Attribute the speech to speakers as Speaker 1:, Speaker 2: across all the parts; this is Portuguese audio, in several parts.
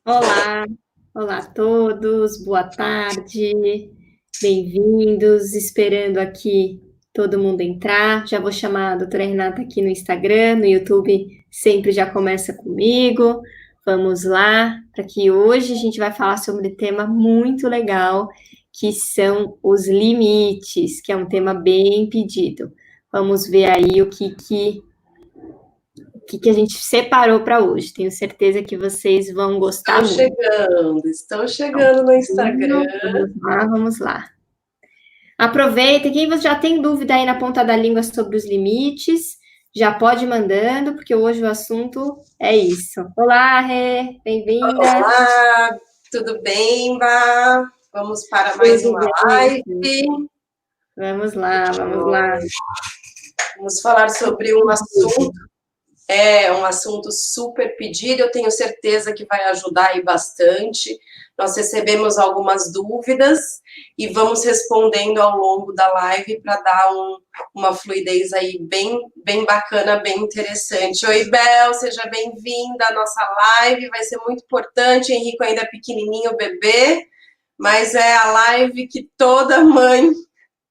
Speaker 1: Olá, olá a todos, boa tarde, bem-vindos. Esperando aqui todo mundo entrar. Já vou chamar a doutora Renata aqui no Instagram, no YouTube sempre já começa comigo. Vamos lá, para que hoje a gente vai falar sobre um tema muito legal, que são os limites, que é um tema bem pedido. Vamos ver aí o que a gente separou para hoje. Tenho certeza que vocês vão gostar muito.
Speaker 2: Estão chegando no Instagram.
Speaker 1: Vamos lá, vamos lá. Aproveita, quem você já tem dúvida aí na ponta da língua sobre os limites, já pode ir mandando, porque hoje o assunto é isso. Olá, Rê, bem-vinda.
Speaker 2: Olá, tudo bem, Bá? Vamos para mais uma live.
Speaker 1: Vamos lá, vamos lá.
Speaker 2: Vamos falar sobre um assunto super pedido, eu tenho certeza que vai ajudar aí bastante. Nós recebemos algumas dúvidas e vamos respondendo ao longo da live para dar uma fluidez aí bem bacana, bem interessante. Oi, Bel, seja bem-vinda à nossa live, vai ser muito importante. Henrico ainda é pequenininho, bebê, mas é a live que toda mãe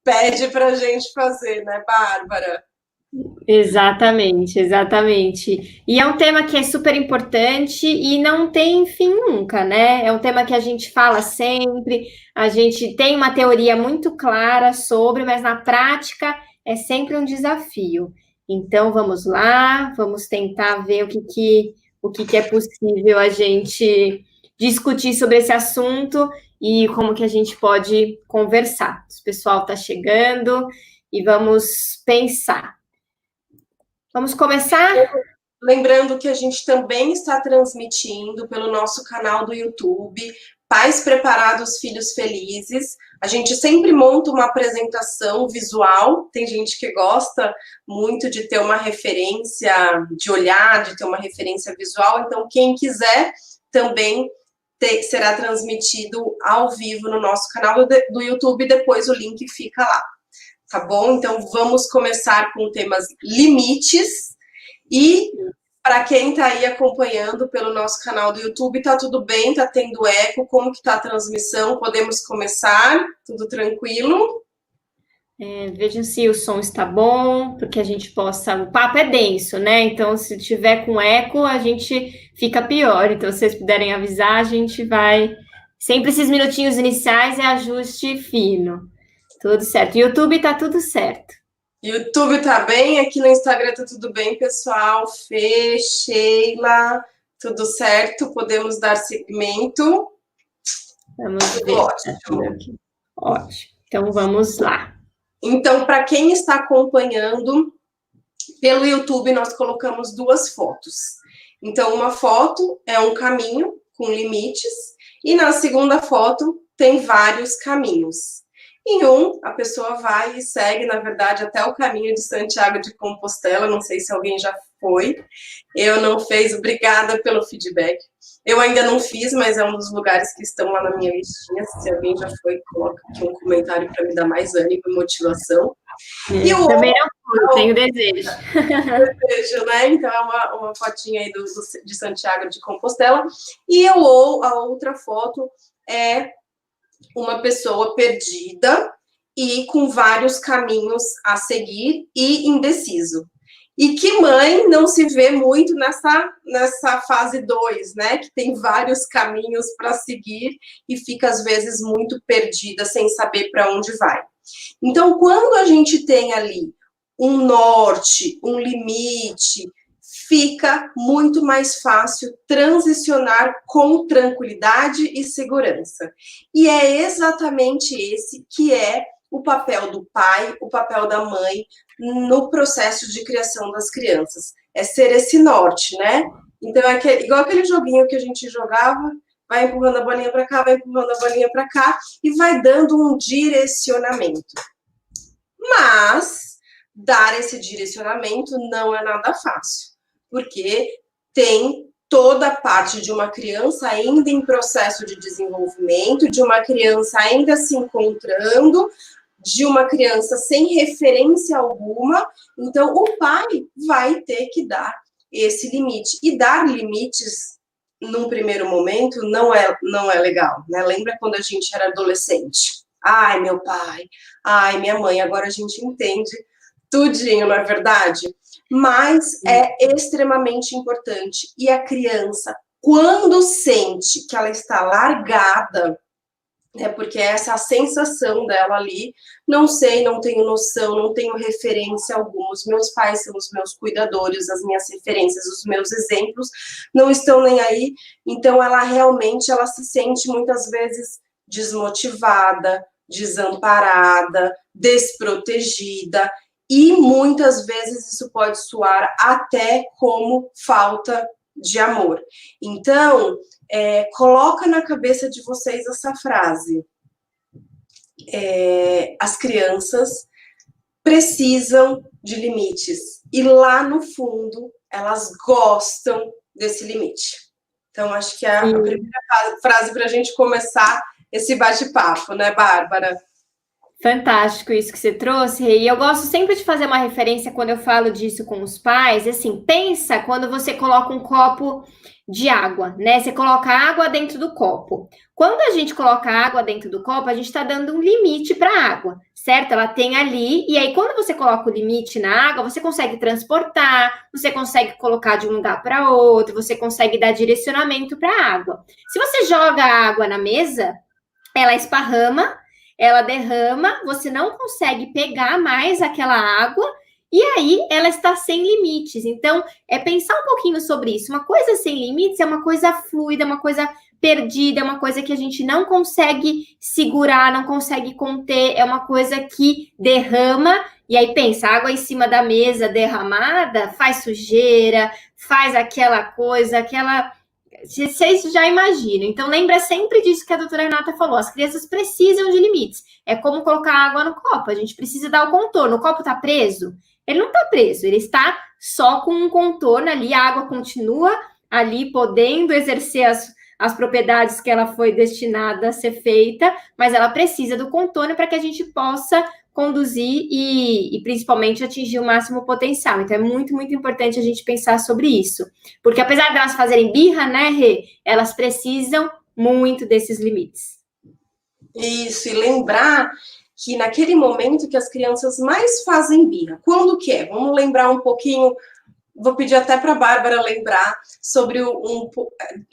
Speaker 2: pede para a gente fazer, né, Bárbara?
Speaker 1: Exatamente, exatamente. E é um tema que é super importante e não tem fim nunca, né? É um tema que a gente fala sempre, a gente tem uma teoria muito clara sobre, mas na prática é sempre um desafio. Então vamos lá, vamos tentar ver o que é possível a gente discutir sobre esse assunto e como que a gente pode conversar. O pessoal está chegando e vamos pensar. Vamos começar?
Speaker 2: Lembrando que a gente também está transmitindo pelo nosso canal do YouTube, Pais Preparados, Filhos Felizes. A gente sempre monta uma apresentação visual, tem gente que gosta muito de ter uma referência, de olhar, de ter uma referência visual, então quem quiser também será transmitido ao vivo no nosso canal do YouTube, depois o link fica lá. Tá bom? Então, vamos começar com temas limites. E, para quem está aí acompanhando pelo nosso canal do YouTube, tá tudo bem? Tá tendo eco? Como que tá a transmissão? Podemos começar? Tudo tranquilo?
Speaker 1: Vejam se o som está bom, porque a gente possa... O papo é denso, né? Então, se tiver com eco, a gente fica pior. Então, se vocês puderem avisar, a gente vai... Sempre esses minutinhos iniciais é ajuste fino. Tudo certo. YouTube tá tudo certo.
Speaker 2: YouTube tá bem, aqui no Instagram tá tudo bem, pessoal. Fê, Sheila, tudo certo? Podemos dar seguimento?
Speaker 1: Vamos ver.
Speaker 2: Ótimo.
Speaker 1: Ótimo. Então, vamos lá.
Speaker 2: Então, para quem está acompanhando pelo YouTube, nós colocamos duas fotos. Então, uma foto é um caminho com limites, e na segunda foto tem vários caminhos. Em um, a pessoa vai e segue, na verdade, até o caminho de Santiago de Compostela. Não sei se alguém já foi. Eu não fiz, obrigada pelo feedback. Eu ainda não fiz, mas é um dos lugares que estão lá na minha listinha. Se alguém já foi, coloca aqui um comentário para me dar mais ânimo e motivação.
Speaker 1: E o também não fui, tenho desejo.
Speaker 2: Desejo, né? Então é uma fotinha aí de Santiago de Compostela. E a outra foto é uma pessoa perdida e com vários caminhos a seguir e indeciso. E que mãe não se vê muito nessa fase 2, né? Que tem vários caminhos para seguir e fica, às vezes, muito perdida, sem saber para onde vai. Então, quando a gente tem ali um norte, um limite, fica muito mais fácil transicionar com tranquilidade e segurança. E é exatamente esse que é o papel do pai, o papel da mãe no processo de criação das crianças. É ser esse norte, né? Então, é igual aquele joguinho que a gente jogava, vai empurrando a bolinha para cá, vai empurrando a bolinha para cá e vai dando um direcionamento. Mas dar esse direcionamento não é nada fácil, porque tem toda a parte de uma criança ainda em processo de desenvolvimento, de uma criança ainda se encontrando, de uma criança sem referência alguma. Então, o pai vai ter que dar esse limite. E dar limites, num primeiro momento, não é legal, né? Lembra quando a gente era adolescente? Ai, meu pai, ai, minha mãe, agora a gente entende tudinho, não é verdade? Mas é extremamente importante. E a criança, quando sente que ela está largada, porque essa é a sensação dela ali, não sei, não tenho noção, não tenho referência alguma, os meus pais são os meus cuidadores, as minhas referências, os meus exemplos, não estão nem aí, então ela realmente, ela se sente muitas vezes desmotivada, desamparada, desprotegida, e muitas vezes isso pode soar até como falta de amor. Então, coloca na cabeça de vocês essa frase. As crianças precisam de limites. E lá no fundo, elas gostam desse limite. Então, acho que é a primeira frase para a gente começar esse bate-papo, né, Bárbara?
Speaker 1: Fantástico isso que você trouxe, Rê. E eu gosto sempre de fazer uma referência quando eu falo disso com os pais. Assim, pensa quando você coloca um copo de água, né? Você coloca água dentro do copo. Quando a gente coloca água dentro do copo, a gente está dando um limite para a água, certo? Ela tem ali, e aí quando você coloca o limite na água, você consegue transportar, você consegue colocar de um lugar para outro, você consegue dar direcionamento para a água. Se você joga a água na mesa, ela esparrama, ela derrama, você não consegue pegar mais aquela água, e aí ela está sem limites. Então, é pensar um pouquinho sobre isso. Uma coisa sem limites é uma coisa fluida, uma coisa perdida, é uma coisa que a gente não consegue segurar, não consegue conter, é uma coisa que derrama, e aí pensa, água em cima da mesa derramada faz sujeira, faz aquela coisa, aquela... Vocês já imaginam. Então, lembra sempre disso que a doutora Renata falou. As crianças precisam de limites. É como colocar água no copo. A gente precisa dar o contorno. O copo está preso? Ele não está preso. Ele está só com um contorno ali. A água continua ali, podendo exercer as propriedades que ela foi destinada a ser feita, mas ela precisa do contorno para que a gente possa conduzir e principalmente atingir o máximo potencial. Então, é muito, muito importante a gente pensar sobre isso. Porque apesar de elas fazerem birra, né, Rê, elas precisam muito desses limites.
Speaker 2: Isso, e lembrar que naquele momento que as crianças mais fazem birra, quando que é? Vamos lembrar um pouquinho, vou pedir até para a Bárbara lembrar sobre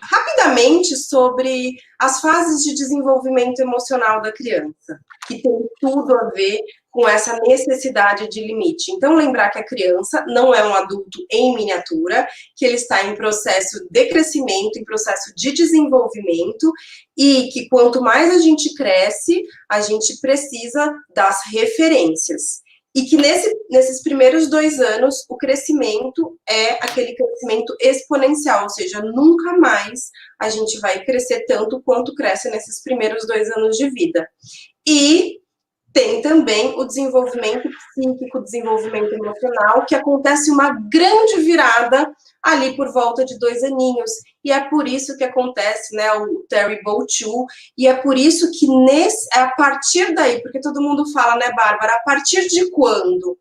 Speaker 2: rapidamente sobre as fases de desenvolvimento emocional da criança, que tem tudo a ver com essa necessidade de limite. Então, lembrar que a criança não é um adulto em miniatura, que ele está em processo de crescimento, em processo de desenvolvimento, e que quanto mais a gente cresce, a gente precisa das referências. E que nesses primeiros 2 anos, o crescimento é aquele crescimento exponencial, ou seja, nunca mais a gente vai crescer tanto quanto cresce nesses primeiros 2 anos de vida. E tem também o desenvolvimento psíquico, o desenvolvimento emocional, que acontece uma grande virada ali por volta de 2 aninhos. E é por isso que acontece, né, o Terrible Two, e é por isso que a partir daí, porque todo mundo fala, né, Bárbara, a partir de quando?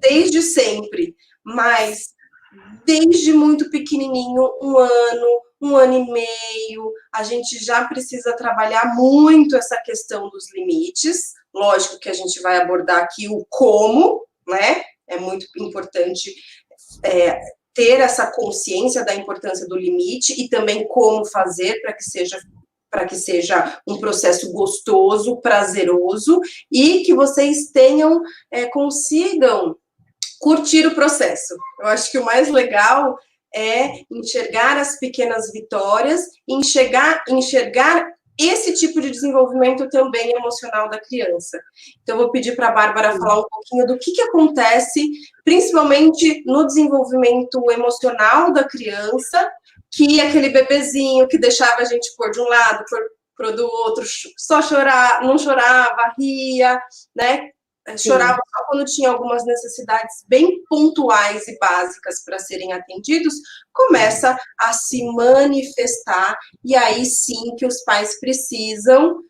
Speaker 2: Desde sempre, mas desde muito pequenininho, 1 ano e meio, a gente já precisa trabalhar muito essa questão dos limites. Lógico que a gente vai abordar aqui o como, né? É muito importante ter essa consciência da importância do limite e também como fazer para que seja um processo gostoso, prazeroso e que vocês consigam curtir o processo. Eu acho que o mais legal é enxergar as pequenas vitórias e enxergar esse tipo de desenvolvimento também emocional da criança. Então, eu vou pedir para a Bárbara falar um pouquinho do que acontece, principalmente no desenvolvimento emocional da criança, que aquele bebezinho que deixava a gente pôr de um lado, pôr do outro, só chorar, não chorava, ria, né? Chorava só quando tinha algumas necessidades bem pontuais e básicas para serem atendidos, começa a se manifestar, e aí sim que os pais precisam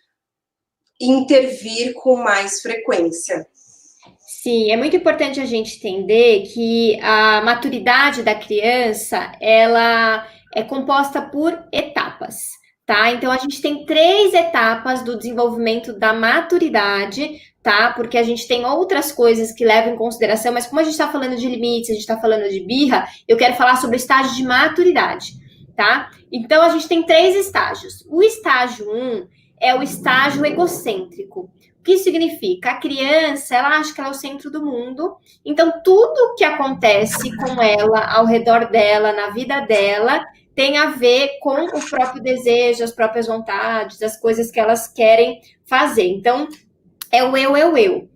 Speaker 2: intervir com mais frequência.
Speaker 1: Sim, é muito importante a gente entender que a maturidade da criança, ela é composta por etapas, tá? Então a gente tem 3 etapas do desenvolvimento da maturidade, tá? Porque a gente tem outras coisas que levam em consideração, mas como a gente está falando de limites, a gente está falando de birra, eu quero falar sobre o estágio de maturidade, tá? Então a gente tem 3 estágios. O estágio 1 é o estágio egocêntrico. O que significa? A criança, ela acha que ela é o centro do mundo, então tudo que acontece com ela, ao redor dela, na vida dela, tem a ver com o próprio desejo, as próprias vontades, as coisas que elas querem fazer. Então, é o eu, eu, eu.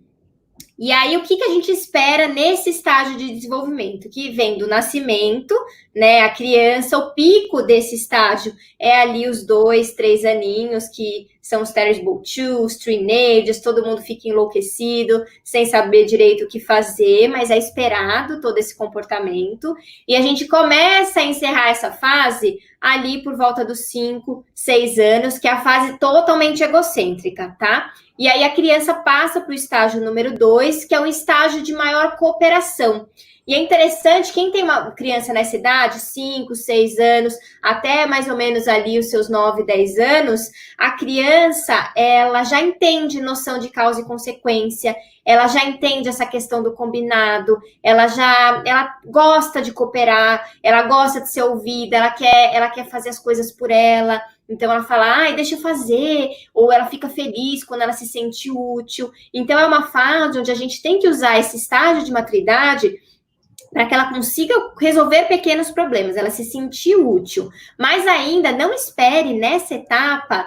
Speaker 1: E aí, o que a gente espera nesse estágio de desenvolvimento? Que vem do nascimento, né? A criança, o pico desse estágio é ali os 2, 3 aninhos, que são os terrible twos, os teenagers, todo mundo fica enlouquecido, sem saber direito o que fazer, mas é esperado todo esse comportamento. E a gente começa a encerrar essa fase ali por volta dos 5, 6 anos, que é a fase totalmente egocêntrica, tá? E aí a criança passa para o estágio número 2, que é um estágio de maior cooperação. E é interessante, quem tem uma criança nessa idade, 5, 6 anos, até mais ou menos ali os seus 9, 10 anos, a criança, ela já entende noção de causa e consequência, ela já entende essa questão do combinado, ela gosta de cooperar, ela gosta de ser ouvida, ela quer fazer as coisas por ela. Então ela fala, ai, deixa eu fazer, ou ela fica feliz quando ela se sente útil. Então é uma fase onde a gente tem que usar esse estágio de maturidade para que ela consiga resolver pequenos problemas, ela se sentir útil. Mas ainda não espere nessa etapa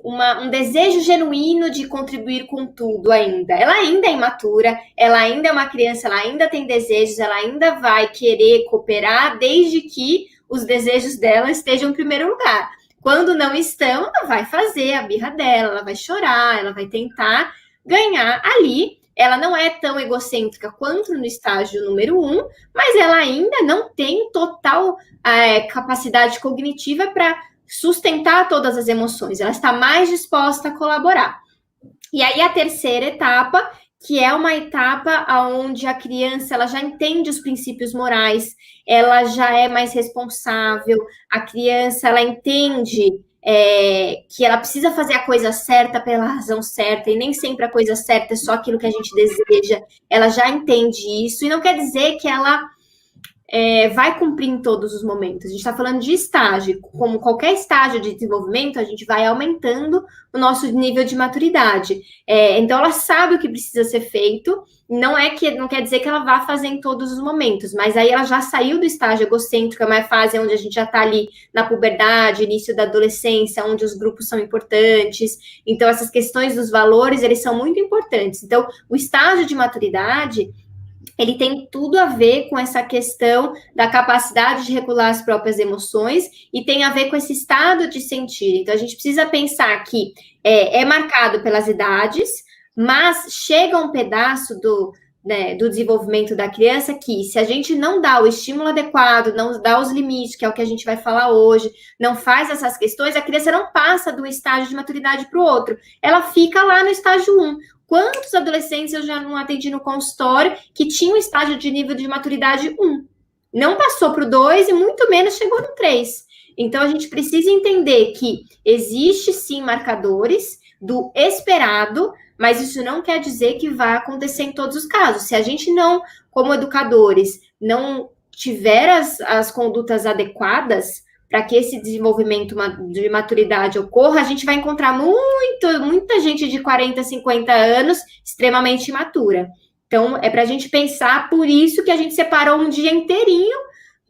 Speaker 1: um desejo genuíno de contribuir com tudo ainda. Ela ainda é imatura, ela ainda é uma criança, ela ainda tem desejos, ela ainda vai querer cooperar, desde que os desejos dela estejam em primeiro lugar. Quando não estão, ela vai fazer a birra dela, ela vai chorar, ela vai tentar ganhar ali. Ela não é tão egocêntrica quanto no estágio número 1, mas ela ainda não tem total capacidade cognitiva para sustentar todas as emoções. Ela está mais disposta a colaborar. E aí a terceira etapa, que é uma etapa onde a criança ela já entende os princípios morais, ela já é mais responsável, a criança ela entende que ela precisa fazer a coisa certa pela razão certa, e nem sempre a coisa certa é só aquilo que a gente deseja, ela já entende isso, e não quer dizer que ela vai cumprir em todos os momentos. A gente está falando de estágio. Como qualquer estágio de desenvolvimento, a gente vai aumentando o nosso nível de maturidade. Então, ela sabe o que precisa ser feito. Não quer dizer que ela vá fazer em todos os momentos, mas aí ela já saiu do estágio egocêntrico, é uma fase onde a gente já está ali na puberdade, início da adolescência, onde os grupos são importantes. Então, essas questões dos valores, eles são muito importantes. Então, o estágio de maturidade ele tem tudo a ver com essa questão da capacidade de regular as próprias emoções e tem a ver com esse estado de sentir. Então, a gente precisa pensar que é marcado pelas idades, mas chega um pedaço do desenvolvimento da criança que, se a gente não dá o estímulo adequado, não dá os limites, que é o que a gente vai falar hoje, não faz essas questões, a criança não passa do estágio de maturidade para o outro. Ela fica lá no estágio 1. Quantos adolescentes eu já não atendi no consultório que tinham estágio de nível de maturidade 1? Não passou para o 2 e muito menos chegou no 3. Então, a gente precisa entender que existe, sim, marcadores do esperado, mas isso não quer dizer que vai acontecer em todos os casos. Se a gente não, como educadores, não tiver as condutas adequadas para que esse desenvolvimento de maturidade ocorra, a gente vai encontrar muita gente de 40, 50 anos extremamente imatura. Então, é para a gente pensar, por isso que a gente separou um dia inteirinho,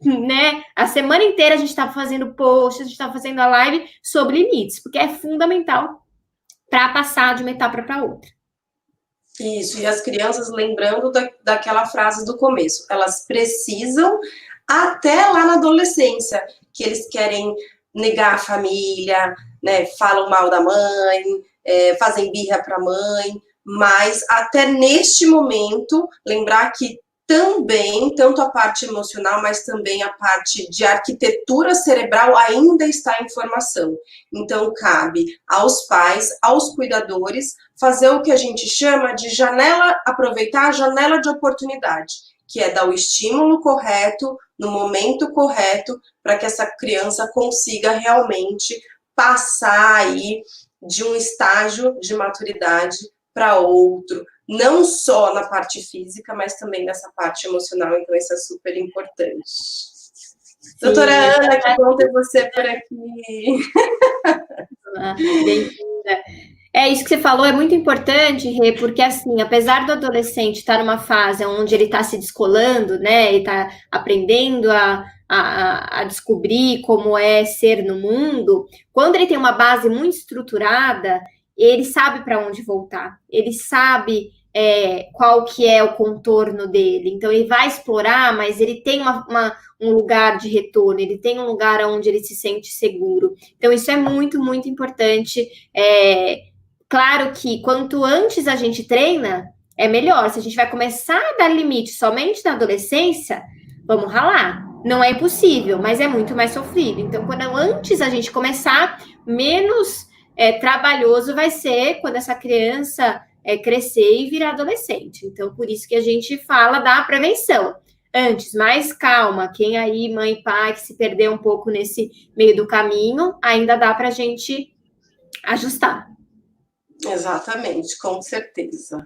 Speaker 1: né? A semana inteira a gente está fazendo post, a gente está fazendo a live sobre limites, porque é fundamental para passar de uma etapa para outra.
Speaker 2: Isso, e as crianças lembrando daquela frase do começo, elas precisam até lá na adolescência, que eles querem negar a família, né, falam mal da mãe, fazem birra para a mãe, mas até neste momento, lembrar que também, tanto a parte emocional, mas também a parte de arquitetura cerebral ainda está em formação. Então, cabe aos pais, aos cuidadores, fazer o que a gente chama de janela, aproveitar a janela de oportunidade, que é dar o estímulo correto, no momento correto, para que essa criança consiga realmente passar aí de um estágio de maturidade para outro, não só na parte física, mas também nessa parte emocional, então isso é super importante. Sim, doutora Ana, que bom ter você por aqui.
Speaker 1: Bem-vinda. É isso que você falou, é muito importante, Rê, porque assim, apesar do adolescente estar numa fase onde ele está se descolando, né, ele está aprendendo a descobrir como é ser no mundo, quando ele tem uma base muito estruturada, ele sabe para onde voltar, ele sabe qual que é o contorno dele, então ele vai explorar, mas ele tem um lugar de retorno, ele tem um lugar onde ele se sente seguro. Então isso é muito, muito importante. Claro que quanto antes a gente treina, é melhor. Se a gente vai começar a dar limite somente na adolescência, vamos ralar. Não é impossível, mas é muito mais sofrido. Então, quando antes a gente começar, menos trabalhoso vai ser quando essa criança crescer e virar adolescente. Então, por isso que a gente fala da prevenção. Antes, mais calma. Quem aí, mãe e pai, que se perder um pouco nesse meio do caminho, ainda dá para a gente ajustar.
Speaker 2: Exatamente, com certeza.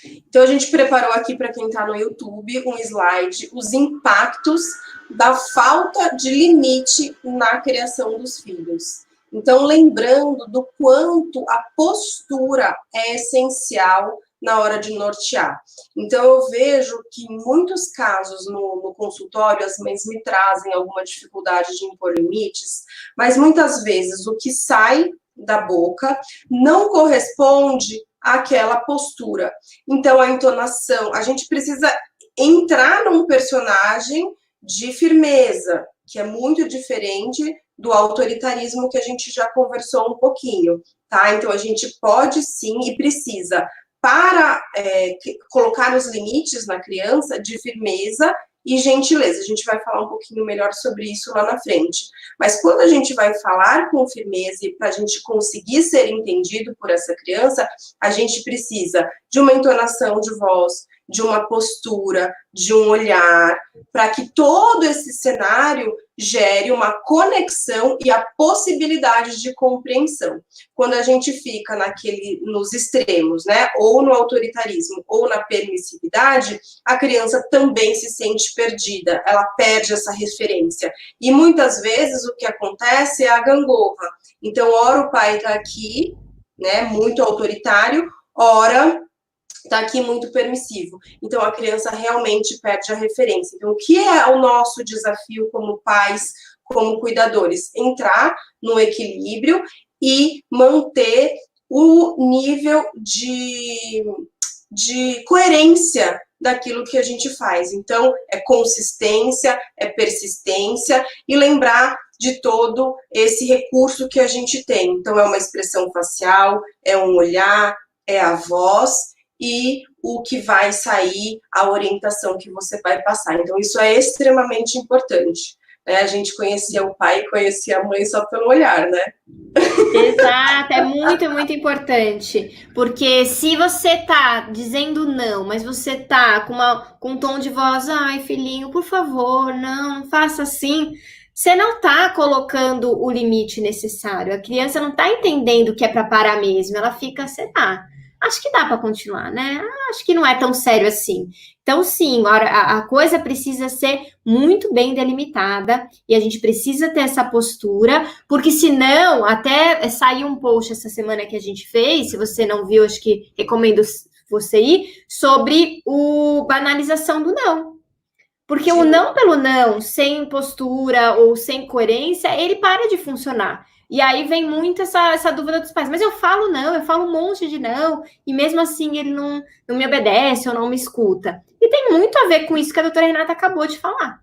Speaker 2: Então a gente preparou aqui para quem está no YouTube um slide, os impactos da falta de limite na criação dos filhos. Então, lembrando do quanto a postura é essencial na hora de nortear. Então, eu vejo que em muitos casos no consultório, as mães me trazem alguma dificuldade de impor limites, mas muitas vezes o que sai da boca não corresponde àquela postura. Então, a entonação, a gente precisa entrar num personagem de firmeza, que é muito diferente do autoritarismo que a gente já conversou um pouquinho, tá? Então, a gente pode sim e precisa, para colocar os limites na criança, de firmeza e gentileza. A gente vai falar um pouquinho melhor sobre isso lá na frente. Mas quando a gente vai falar com firmeza e para a gente conseguir ser entendido por essa criança, a gente precisa de uma entonação de voz, de uma postura, de um olhar, para que todo esse cenário gere uma conexão e a possibilidade de compreensão. Quando a gente fica nos extremos, né, ou no autoritarismo, ou na permissividade, a criança também se sente perdida, ela perde essa referência. E muitas vezes o que acontece é a gangorra. Então, ora o pai está aqui, né, muito autoritário, ora está aqui muito permissivo. Então, a criança realmente perde a referência. Então, o que é o nosso desafio como pais, como cuidadores? Entrar no equilíbrio e manter o nível de coerência daquilo que a gente faz. Então, é consistência, é persistência e lembrar de todo esse recurso que a gente tem. Então, é uma expressão facial, é um olhar, é a voz e o que vai sair, a orientação que você vai passar. Então, isso é extremamente importante. Né? A gente conhecia o pai e conhecia a mãe só pelo olhar, né?
Speaker 1: Exato, é muito, muito importante. Porque se você tá dizendo não, mas você tá com um tom de voz, ai, filhinho, por favor, não faça assim. Você não tá colocando o limite necessário. A criança não tá entendendo que é para parar mesmo. Ela fica, sei lá, acho que dá para continuar, né? Acho que não é tão sério assim. Então, sim, a coisa precisa ser muito bem delimitada e a gente precisa ter essa postura, porque senão, até saiu um post essa semana que a gente fez, se você não viu, acho que recomendo você ir, sobre a banalização do não. Porque sim, o não pelo não, sem postura ou sem coerência, ele para de funcionar. E aí vem muito essa dúvida dos pais. Mas eu falo não, eu falo um monte de não, e mesmo assim ele não me obedece ou não me escuta. E tem muito a ver com isso que a doutora Renata acabou de falar.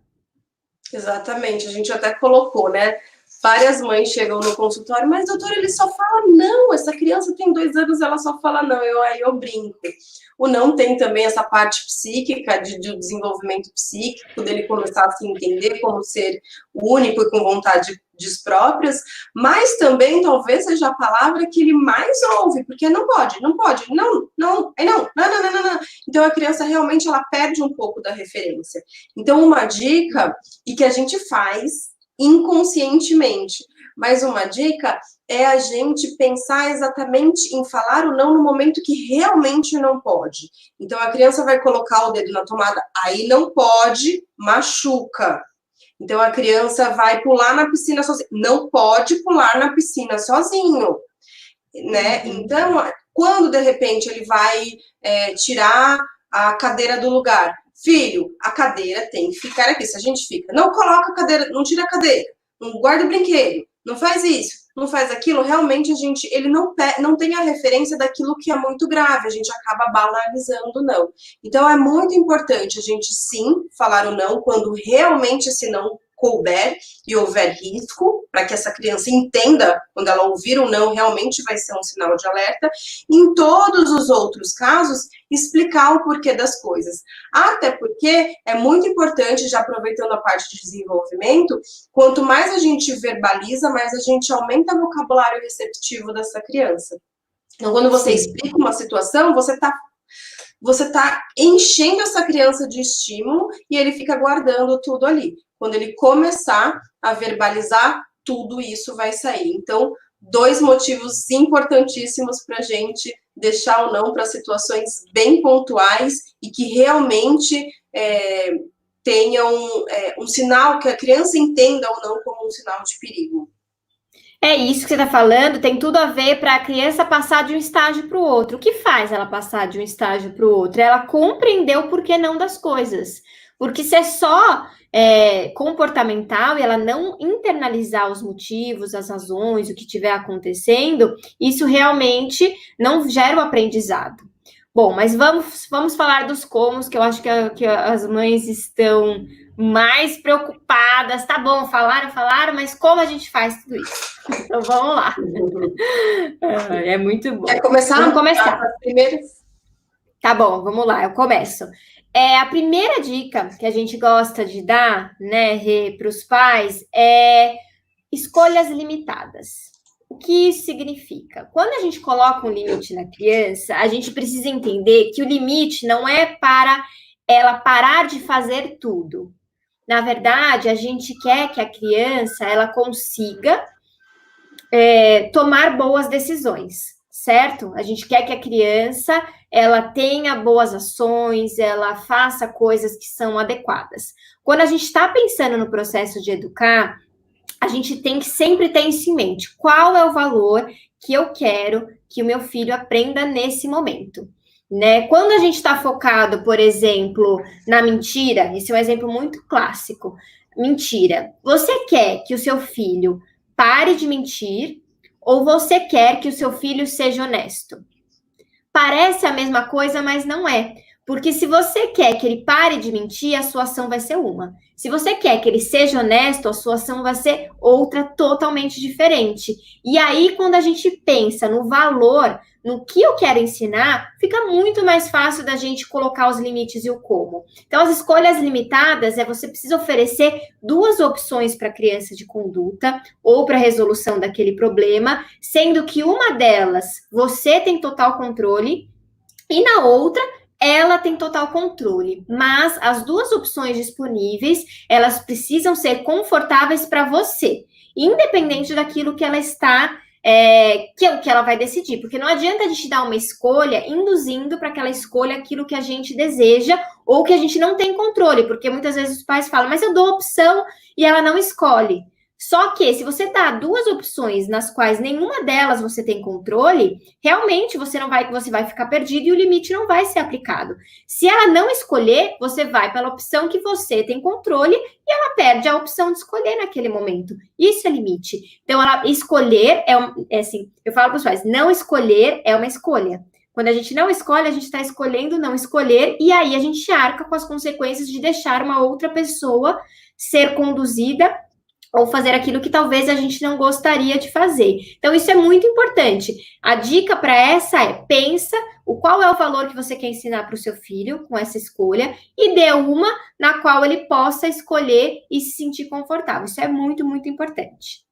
Speaker 2: Exatamente, a gente até colocou, né? Várias mães chegam no consultório, mas doutora, ele só fala não, essa criança tem 2 anos, ela só fala não. Aí eu brinco. O não tem também essa parte psíquica, de desenvolvimento psíquico, dele começar a se entender como ser único e com vontades próprias, mas também talvez seja a palavra que ele mais ouve, porque não pode, não, não, não, não. Então a criança realmente ela perde um pouco da referência. Então uma dica, e que a gente faz inconscientemente, mas uma dica é a gente pensar exatamente em falar o não no momento que realmente não pode. Então a criança vai colocar o dedo na tomada, aí não pode, machuca. Então, a criança vai pular na piscina sozinha. Não pode pular na piscina sozinho, né? Então, quando, de repente, ele vai tirar a cadeira do lugar. Filho, a cadeira tem que ficar aqui. Se a gente fica, não coloca a cadeira, não tira a cadeira, não guarda o brinquedo, não faz isso, não faz aquilo, realmente ele não tem a referência daquilo que é muito grave, a gente acaba banalizando o não. Então é muito importante a gente sim falar o não quando realmente esse não couber e houver risco, para que essa criança entenda, quando ela ouvir o não, realmente vai ser um sinal de alerta. Em todos os outros casos, explicar o porquê das coisas. Até porque é muito importante, já aproveitando a parte de desenvolvimento, quanto mais a gente verbaliza, mais a gente aumenta o vocabulário receptivo dessa criança. Então, quando você explica uma situação, você tá enchendo essa criança de estímulo e ele fica guardando tudo ali. Quando ele começar a verbalizar, tudo isso vai sair. Então, 2 motivos importantíssimos para a gente deixar o não para situações bem pontuais e que realmente tenham um sinal, que a criança entenda o não como um sinal de perigo.
Speaker 1: É isso que você está falando, tem tudo a ver para a criança passar de um estágio para o outro. O que faz ela passar de um estágio para o outro? Ela compreender o porquê não das coisas. Porque se é só comportamental e ela não internalizar os motivos, as razões, o que estiver acontecendo, isso realmente não gera o aprendizado. Bom, mas vamos falar dos comos, que eu acho que as mães estão mais preocupadas. Tá bom, falaram, mas como a gente faz tudo isso? Então vamos lá. É muito bom.
Speaker 2: Quer começar?
Speaker 1: Vamos começar.
Speaker 2: Primeiro?
Speaker 1: Tá bom, vamos lá, eu começo. A primeira dica que a gente gosta de dar, né, para os pais, é escolhas limitadas. O que isso significa? Quando a gente coloca um limite na criança, a gente precisa entender que o limite não é para ela parar de fazer tudo. Na verdade, a gente quer que a criança ela consiga tomar boas decisões, certo? A gente quer que a criança ela tenha boas ações, ela faça coisas que são adequadas. Quando a gente está pensando no processo de educar, a gente tem que sempre ter isso em mente. Qual é o valor que eu quero que o meu filho aprenda nesse momento? Né? Quando a gente está focado, por exemplo, na mentira, esse é um exemplo muito clássico. Mentira. Você quer que o seu filho pare de mentir ou você quer que o seu filho seja honesto? Parece a mesma coisa, mas não é. Porque se você quer que ele pare de mentir, a sua ação vai ser uma. Se você quer que ele seja honesto, a sua ação vai ser outra totalmente diferente. E aí, quando a gente pensa no valor, no que eu quero ensinar, fica muito mais fácil da gente colocar os limites e o como. Então, as escolhas limitadas você precisa oferecer 2 opções para a criança de conduta ou para a resolução daquele problema, sendo que uma delas você tem total controle e na outra ela tem total controle, mas as 2 opções disponíveis, elas precisam ser confortáveis para você, independente daquilo que ela está, que ela vai decidir, porque não adianta a gente dar uma escolha induzindo para que ela escolha aquilo que a gente deseja ou que a gente não tem controle, porque muitas vezes os pais falam, mas eu dou opção e ela não escolhe. Só que se você dá 2 opções nas quais nenhuma delas você tem controle, realmente você vai ficar perdido e o limite não vai ser aplicado. Se ela não escolher, você vai pela opção que você tem controle e ela perde a opção de escolher naquele momento. Isso é limite. Então, ela escolher assim, eu falo para os pais, não escolher é uma escolha. Quando a gente não escolhe, a gente está escolhendo não escolher e aí a gente arca com as consequências de deixar uma outra pessoa ser conduzida ou fazer aquilo que talvez a gente não gostaria de fazer. Então, isso é muito importante. A dica para essa é: pensa qual é o valor que você quer ensinar para o seu filho com essa escolha e dê uma na qual ele possa escolher e se sentir confortável. Isso é muito, muito importante.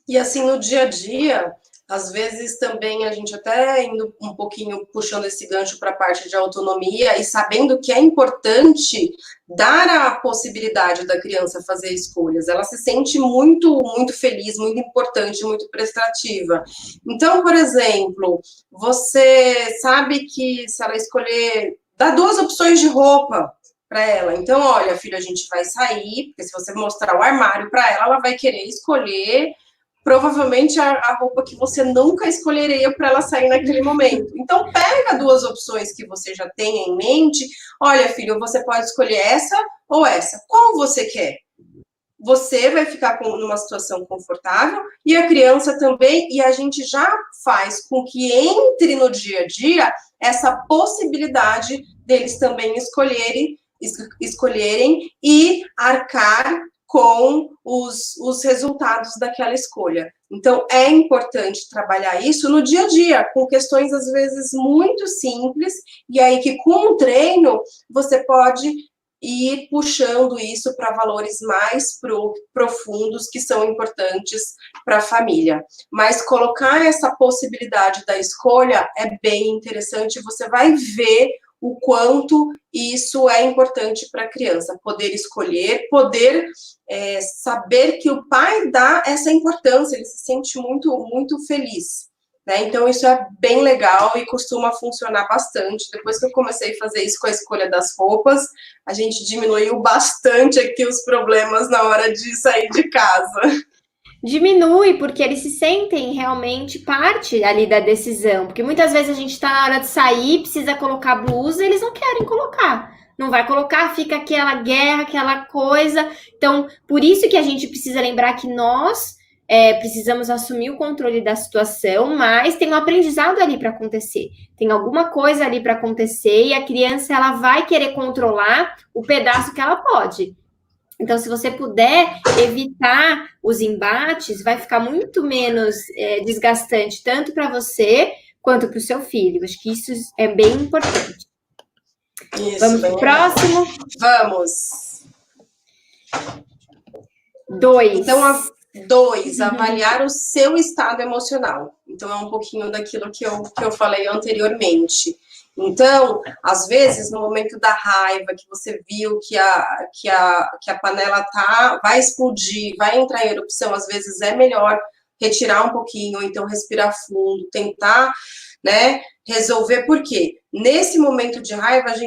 Speaker 2: E assim, no dia a dia, às vezes também a gente até indo um pouquinho puxando esse gancho para a parte de autonomia e sabendo que é importante dar a possibilidade da criança fazer escolhas. Ela se sente muito, muito feliz, muito importante, muito prestativa. Então, por exemplo, você sabe que se ela escolher, dá duas opções de roupa para ela. Então, olha, filha, a gente vai sair, porque se você mostrar o armário para ela, ela vai querer escolher provavelmente a roupa que você nunca escolheria para ela sair naquele momento. Então, pega duas opções que você já tem em mente. Olha, filho, você pode escolher essa ou essa. Qual você quer? Você vai ficar numa situação confortável e a criança também, e a gente já faz com que entre no dia a dia essa possibilidade deles também escolherem e arcar com os resultados daquela escolha. Então, é importante trabalhar isso no dia a dia, com questões, às vezes, muito simples, e aí que com o treino, você pode ir puxando isso para valores mais profundos, que são importantes para a família. Mas colocar essa possibilidade da escolha é bem interessante, você vai ver o quanto isso é importante para a criança, poder escolher, poder saber que o pai dá essa importância, ele se sente muito, muito feliz. Né? Então, isso é bem legal e costuma funcionar bastante. Depois que eu comecei a fazer isso com a escolha das roupas, a gente diminuiu bastante aqui os problemas na hora de sair de casa.
Speaker 1: Diminui, porque eles se sentem realmente parte ali da decisão. Porque muitas vezes a gente está na hora de sair, precisa colocar blusa, eles não querem colocar. Não vai colocar, fica aquela guerra, aquela coisa. Então, por isso que a gente precisa lembrar que nós precisamos assumir o controle da situação, mas tem um aprendizado ali para acontecer. Tem alguma coisa ali para acontecer e a criança ela vai querer controlar o pedaço que ela pode. Então, se você puder evitar os embates, vai ficar muito menos desgastante, tanto para você quanto para o seu filho. Acho que isso é bem importante.
Speaker 2: Isso,
Speaker 1: vamos para o próximo?
Speaker 2: Vamos.
Speaker 1: 2.
Speaker 2: Então, 2, avaliar o seu estado emocional. Então, é um pouquinho daquilo que eu falei anteriormente. Então, às vezes, no momento da raiva, que você viu que a panela vai explodir, vai entrar em erupção, às vezes é melhor retirar um pouquinho, ou então respirar fundo, tentar, né, resolver. Por quê? Nesse momento de raiva, a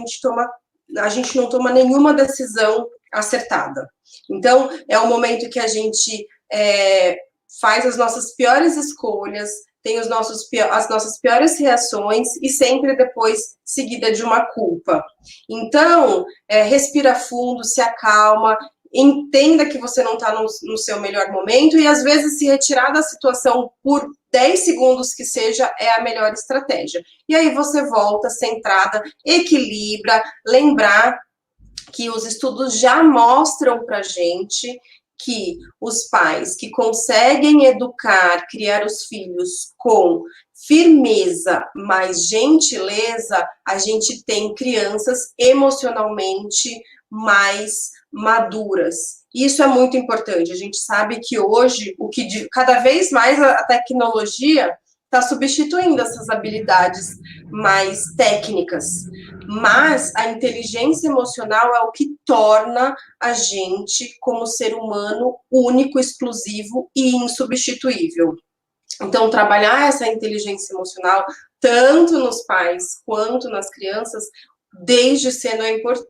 Speaker 2: gente não toma nenhuma decisão acertada. Então, é o momento que a gente faz as nossas piores escolhas, tem as nossas piores reações e sempre depois seguida de uma culpa. Então, respira fundo, se acalma, entenda que você não está no seu melhor momento e às vezes se retirar da situação por 10 segundos que seja é a melhor estratégia. E aí você volta centrada, equilibra, lembrar que os estudos já mostram pra gente que os pais que conseguem educar, criar os filhos com firmeza, mais gentileza, a gente tem crianças emocionalmente mais maduras. Isso é muito importante. A gente sabe que hoje, cada vez mais a tecnologia está substituindo essas habilidades mais técnicas. Mas a inteligência emocional é o que torna a gente, como ser humano, único, exclusivo e insubstituível. Então, trabalhar essa inteligência emocional, tanto nos pais quanto nas crianças, desde cedo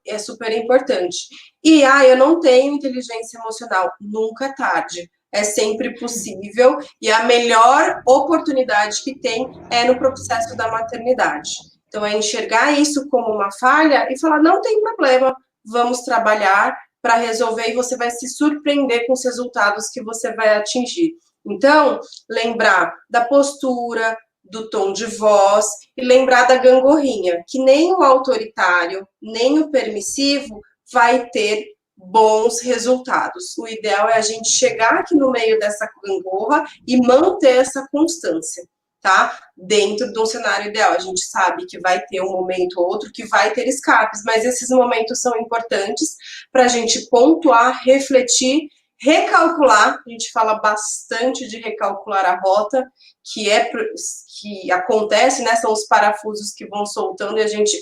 Speaker 2: é super importante. E, eu não tenho inteligência emocional. Nunca é tarde. É sempre possível e a melhor oportunidade que tem é no processo da maternidade. Então, é enxergar isso como uma falha e falar, não tem problema, vamos trabalhar para resolver e você vai se surpreender com os resultados que você vai atingir. Então, lembrar da postura, do tom de voz e lembrar da gangorrinha, que nem o autoritário, nem o permissivo vai ter bons resultados. O ideal é a gente chegar aqui no meio dessa gangorra e manter essa constância, tá? Dentro de um cenário ideal. A gente sabe que vai ter um momento ou outro que vai ter escapes, mas esses momentos são importantes para a gente pontuar, refletir, recalcular. A gente fala bastante de recalcular a rota, que acontece, né? São os parafusos que vão soltando e a gente,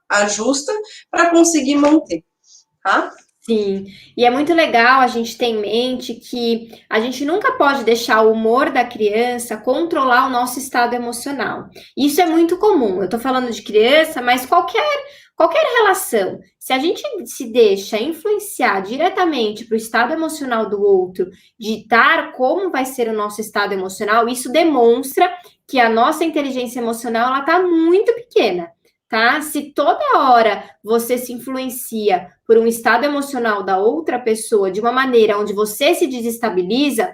Speaker 2: ajusta para conseguir manter, tá?
Speaker 1: Sim, e é muito legal a gente ter em mente que a gente nunca pode deixar o humor da criança controlar o nosso estado emocional. Isso é muito comum. Eu tô falando de criança, mas qualquer relação, se a gente se deixa influenciar diretamente para o estado emocional do outro, ditar como vai ser o nosso estado emocional, isso demonstra que a nossa inteligência emocional ela tá muito pequena. Tá? Se toda hora você se influencia por um estado emocional da outra pessoa de uma maneira onde você se desestabiliza,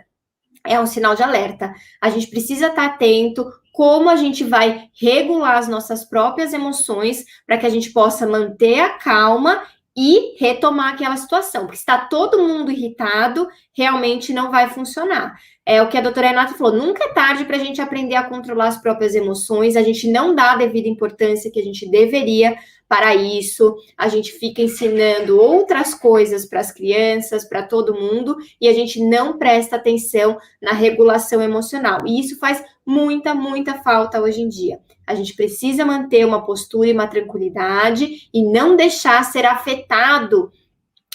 Speaker 1: é um sinal de alerta. A gente precisa estar atento como a gente vai regular as nossas próprias emoções para que a gente possa manter a calma e retomar aquela situação. Porque se está todo mundo irritado, realmente não vai funcionar. É o que a doutora Renata falou, nunca é tarde para a gente aprender a controlar as próprias emoções, a gente não dá a devida importância que a gente deveria para isso, a gente fica ensinando outras coisas para as crianças, para todo mundo, e a gente não presta atenção na regulação emocional. E isso faz muita, muita falta hoje em dia. A gente precisa manter uma postura e uma tranquilidade e não deixar ser afetado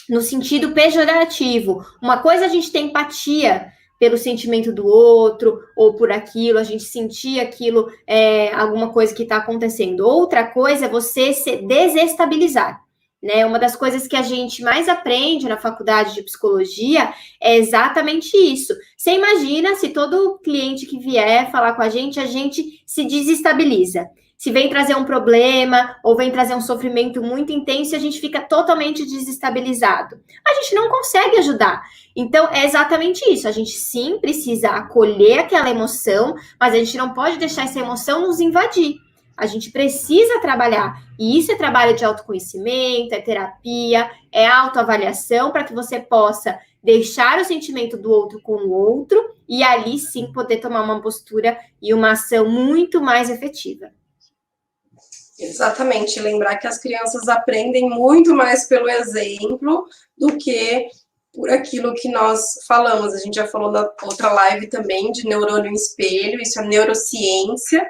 Speaker 1: no sentido pejorativo. Uma coisa é a gente ter empatia pelo sentimento do outro, ou por aquilo, a gente sentir aquilo, alguma coisa que está acontecendo. Outra coisa é você se desestabilizar. Né? Uma das coisas que a gente mais aprende na faculdade de psicologia é exatamente isso. Você imagina se todo cliente que vier falar com a gente se desestabiliza. Se vem trazer um problema ou vem trazer um sofrimento muito intenso, a gente fica totalmente desestabilizado. A gente não consegue ajudar. Então, é exatamente isso. A gente sim precisa acolher aquela emoção, mas a gente não pode deixar essa emoção nos invadir. A gente precisa trabalhar. E isso é trabalho de autoconhecimento, é terapia, é autoavaliação, para que você possa deixar o sentimento do outro com o outro e ali sim poder tomar uma postura e uma ação muito mais efetiva.
Speaker 2: Exatamente, lembrar que as crianças aprendem muito mais pelo exemplo do que por aquilo que nós falamos. A gente já falou na outra live também de neurônio em espelho, isso é neurociência,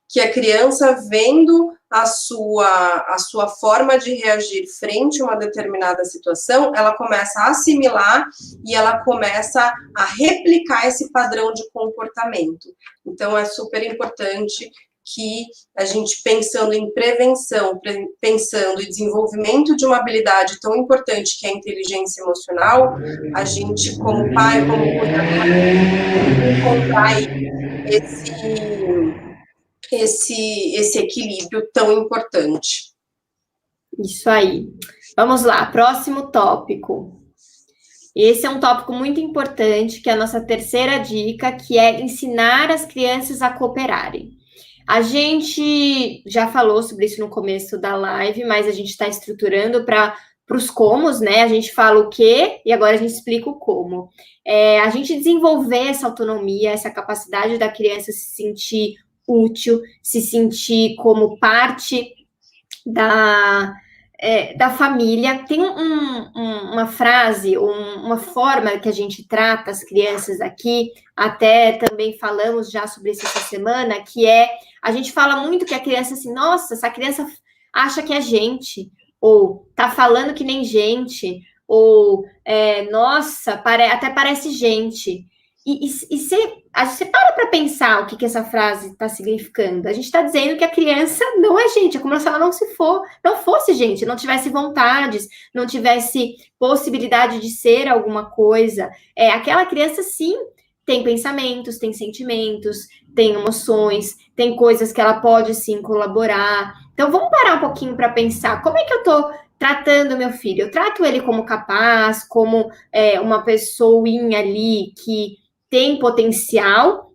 Speaker 2: que a criança vendo a sua forma de reagir frente a uma determinada situação, ela começa a assimilar e ela começa a replicar esse padrão de comportamento. Então, é super importante que a gente, pensando em prevenção, pensando em desenvolvimento de uma habilidade tão importante que é a inteligência emocional, a gente, como pai, como cuidador, encontrar esse equilíbrio tão importante.
Speaker 1: Isso aí. Vamos lá, próximo tópico. Esse é um tópico muito importante, que é a nossa terceira dica, que é ensinar as crianças a cooperarem. A gente já falou sobre isso no começo da live, mas a gente está estruturando para os comos, né? A gente fala o quê e agora a gente explica o como. A gente desenvolver essa autonomia, essa capacidade da criança se sentir útil, se sentir como parte da família. Tem uma frase, uma forma que a gente trata as crianças aqui, até também falamos já sobre isso essa semana, que a gente fala muito que a criança assim, nossa, essa criança acha que é gente, ou tá falando que nem gente, ou nossa, até parece gente. E você para pensar o que essa frase está significando. A gente está dizendo que a criança não é gente, é como se ela não fosse gente, não tivesse vontades, não tivesse possibilidade de ser alguma coisa. Aquela criança, sim, tem pensamentos, tem sentimentos, tem emoções, tem coisas que ela pode, sim, colaborar. Então, vamos parar um pouquinho para pensar, como é que eu estou tratando meu filho? Eu trato ele como capaz, como uma pessoinha ali que tem potencial,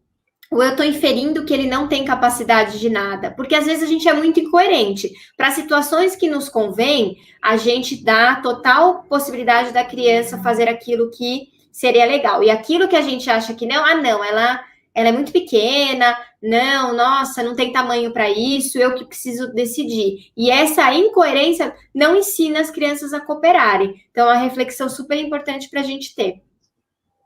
Speaker 1: ou eu estou inferindo que ele não tem capacidade de nada? Porque às vezes a gente é muito incoerente. Para situações que nos convém, a gente dá total possibilidade da criança fazer aquilo que seria legal. E aquilo que a gente acha que não, não, ela é muito pequena, não, nossa, não tem tamanho para isso, eu que preciso decidir. E essa incoerência não ensina as crianças a cooperarem. Então, é uma reflexão super importante para a gente ter.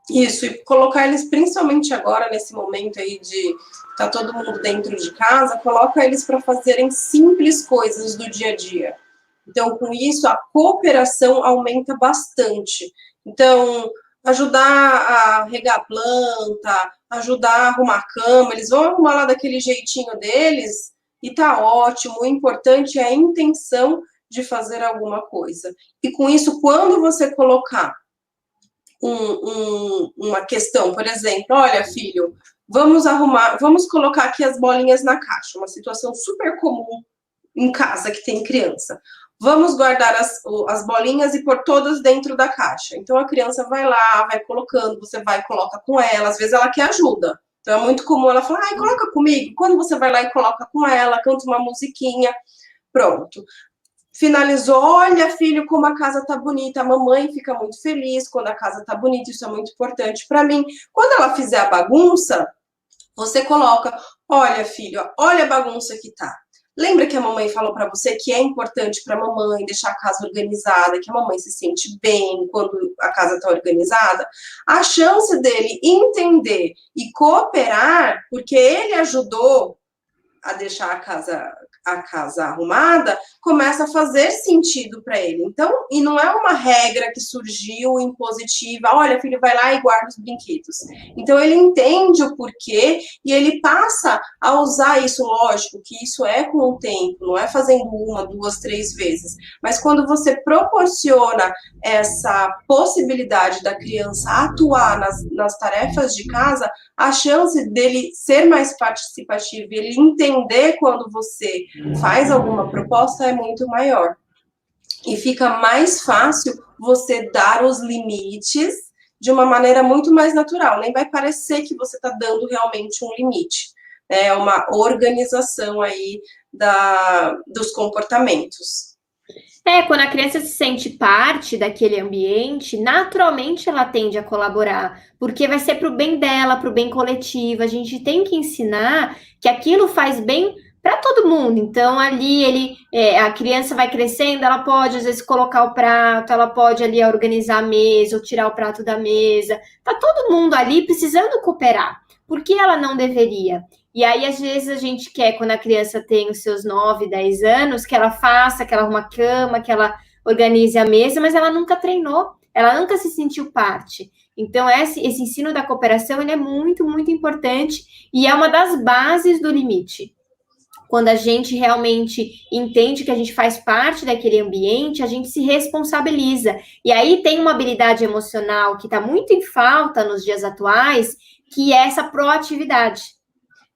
Speaker 2: Isso, e colocar eles, principalmente agora, nesse momento aí de tá todo mundo dentro de casa, coloca eles para fazerem simples coisas do dia a dia. Então, com isso, a cooperação aumenta bastante. Então, ajudar a regar a planta, ajudar a arrumar a cama, eles vão arrumar lá daquele jeitinho deles e tá ótimo. O importante é a intenção de fazer alguma coisa. E com isso, quando você colocar uma questão, por exemplo, olha, filho, vamos colocar aqui as bolinhas na caixa, uma situação super comum em casa que tem criança. Vamos guardar as bolinhas e pôr todas dentro da caixa. Então a criança vai lá, vai colocando, você vai e coloca com ela, às vezes ela quer ajuda. Então é muito comum ela falar, ai, coloca comigo. Quando você vai lá e coloca com ela, canta uma musiquinha, pronto. Finalizou, olha, filho, como a casa tá bonita. A mamãe fica muito feliz quando a casa tá bonita, isso é muito importante para mim. Quando ela fizer a bagunça, você coloca, olha, filho, olha a bagunça que tá. Lembra que a mamãe falou para você que é importante para a mamãe deixar a casa organizada, que a mamãe se sente bem quando a casa está organizada? A chance dele entender e cooperar, porque ele ajudou a deixar a casa arrumada, começa a fazer sentido para ele. Então, e não é uma regra que surgiu impositiva, olha, filho, vai lá e guarda os brinquedos. Então, ele entende o porquê e ele passa a usar isso, lógico, que isso é com o tempo, não é fazendo 1, 2, 3 vezes, mas quando você proporciona essa possibilidade da criança atuar nas tarefas de casa, a chance dele ser mais participativo, ele entender quando você faz alguma proposta é muito maior. E fica mais fácil você dar os limites de uma maneira muito mais natural. Nem vai parecer que você está dando realmente um limite. É uma organização aí dos comportamentos.
Speaker 1: Quando a criança se sente parte daquele ambiente, naturalmente ela tende a colaborar, porque vai ser para o bem dela, para o bem coletivo. A gente tem que ensinar que aquilo faz bem para todo mundo. Então, ali a criança vai crescendo, ela pode, às vezes, colocar o prato, ela pode ali organizar a mesa ou tirar o prato da mesa. Tá todo mundo ali precisando cooperar. Por que ela não deveria? E aí, às vezes, a gente quer, quando a criança tem os seus 9, 10 anos, que ela faça, que ela arruma a cama, que ela organize a mesa, mas ela nunca treinou, ela nunca se sentiu parte. Então, esse ensino da cooperação, ele é muito, muito importante e é uma das bases do limite. Quando a gente realmente entende que a gente faz parte daquele ambiente, a gente se responsabiliza. E aí tem uma habilidade emocional que está muito em falta nos dias atuais, que é essa proatividade.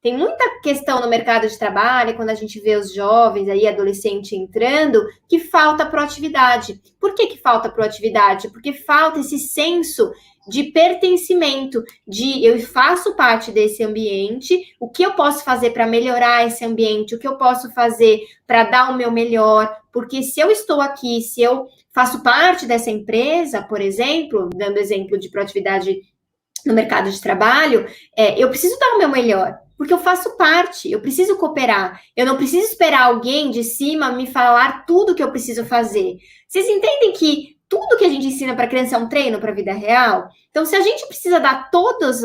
Speaker 1: Tem muita questão no mercado de trabalho, quando a gente vê os jovens aí, adolescente entrando, que falta proatividade. Por que falta proatividade? Porque falta esse senso de pertencimento, de eu faço parte desse ambiente, o que eu posso fazer para melhorar esse ambiente, o que eu posso fazer para dar o meu melhor, porque se eu estou aqui, se eu faço parte dessa empresa, por exemplo, dando exemplo de proatividade no mercado de trabalho, eu preciso dar o meu melhor, porque eu faço parte, eu preciso cooperar, eu não preciso esperar alguém de cima me falar tudo que eu preciso fazer. Vocês entendem que tudo que a gente ensina para a criança é um treino para a vida real? Então, se a gente precisa dar todas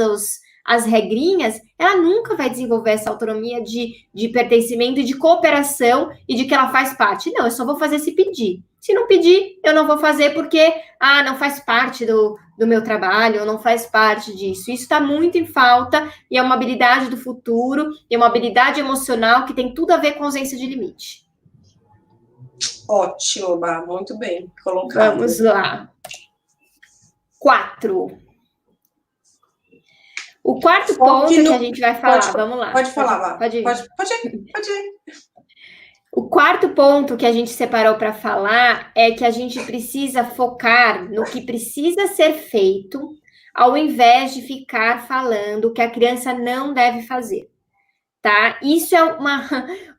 Speaker 1: as regrinhas, ela nunca vai desenvolver essa autonomia de pertencimento e de cooperação e de que ela faz parte. Não, eu só vou fazer se pedir. Se não pedir, eu não vou fazer porque, não faz parte do meu trabalho, ou não faz parte disso. Isso está muito em falta e é uma habilidade do futuro, e uma habilidade emocional que tem tudo a ver com ausência de limite.
Speaker 2: Ótimo, Bá, muito bem colocado.
Speaker 1: Vamos lá. 4. O quarto ponto que a gente vai falar, vamos lá.
Speaker 2: Pode falar, Bá.
Speaker 1: Pode ir.
Speaker 2: Pode ir.
Speaker 1: O quarto ponto que a gente separou para falar é que a gente precisa focar no que precisa ser feito, ao invés de ficar falando o que a criança não deve fazer, tá? Isso é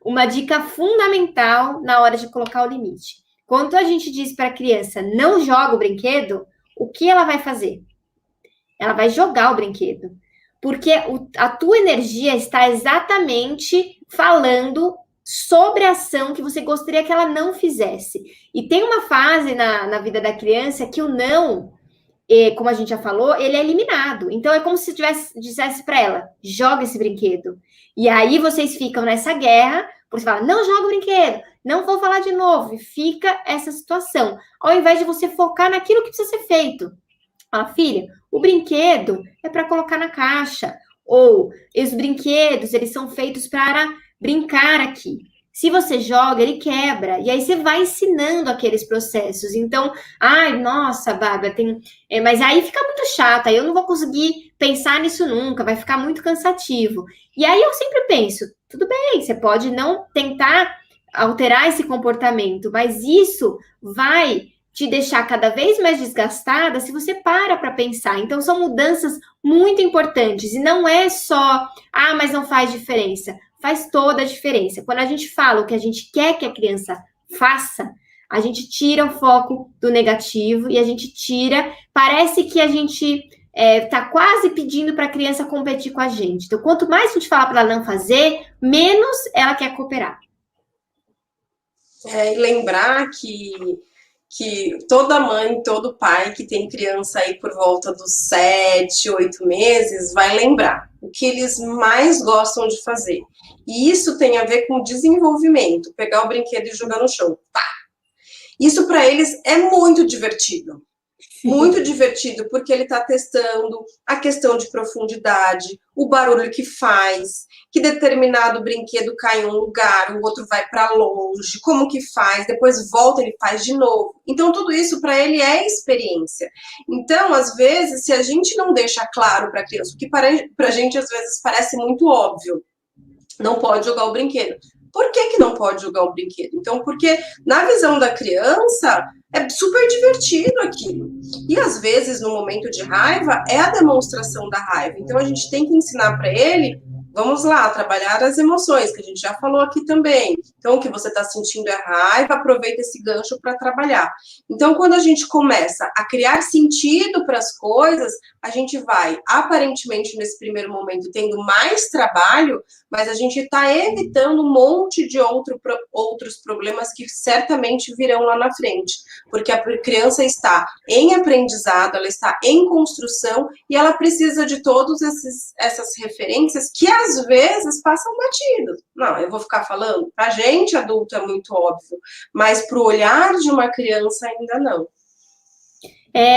Speaker 1: uma dica fundamental na hora de colocar o limite. Quando a gente diz para a criança não joga o brinquedo, o que ela vai fazer? Ela vai jogar o brinquedo. Porque a tua energia está exatamente falando sobre a ação que você gostaria que ela não fizesse. E tem uma fase na vida da criança que o não, como a gente já falou, ele é eliminado. Então é como se dissesse para ela: joga esse brinquedo. E aí vocês ficam nessa guerra, porque você fala: não joga o brinquedo, não vou falar de novo. E fica essa situação. Ao invés de você focar naquilo que precisa ser feito. Fala: filha, o brinquedo é para colocar na caixa. Ou os brinquedos, eles são feitos para brincar aqui. Se você joga, ele quebra. E aí você vai ensinando aqueles processos. Então, ai, nossa, Bárbara, mas aí fica muito chata. Eu não vou conseguir pensar nisso nunca. Vai ficar muito cansativo. E aí eu sempre penso, tudo bem, você pode não tentar alterar esse comportamento, mas isso vai te deixar cada vez mais desgastada se você para pensar. Então, são mudanças muito importantes. E não é só, mas não faz diferença. Faz toda a diferença. Quando a gente fala o que a gente quer que a criança faça, a gente tira o foco do negativo e a gente tira. Parece que a gente está quase pedindo para a criança competir com a gente. Então, quanto mais a gente fala para ela não fazer, menos ela quer cooperar.
Speaker 2: E lembrar que toda mãe, todo pai que tem criança aí por volta dos 7, 8 meses vai lembrar o que eles mais gostam de fazer. E isso tem a ver com desenvolvimento, pegar o brinquedo e jogar no chão. Tá. Isso para eles é muito divertido. Muito divertido, porque ele está testando a questão de profundidade, o barulho que faz, que determinado brinquedo cai em um lugar, o outro vai para longe, como que faz, depois volta, ele faz de novo. Então, tudo isso para ele é experiência. Então, às vezes, se a gente não deixa claro para a criança, o que para a gente às vezes parece muito óbvio, não pode jogar o brinquedo. Por que não pode jogar o brinquedo? Então, porque na visão da criança é super divertido aquilo. E às vezes, no momento de raiva, é a demonstração da raiva. Então, a gente tem que ensinar para ele, vamos lá, trabalhar as emoções, que a gente já falou aqui também. Então, o que você está sentindo é raiva, aproveita esse gancho para trabalhar. Então, quando a gente começa a criar sentido para as coisas, a gente vai, aparentemente, nesse primeiro momento, tendo mais trabalho, mas a gente está evitando um monte de outros problemas que certamente virão lá na frente. Porque a criança está em aprendizado, ela está em construção e ela precisa de todas essas referências que às vezes passam batido. Não, eu vou ficar falando? Para a gente, adulto, é muito óbvio, mas para o olhar de uma criança ainda não.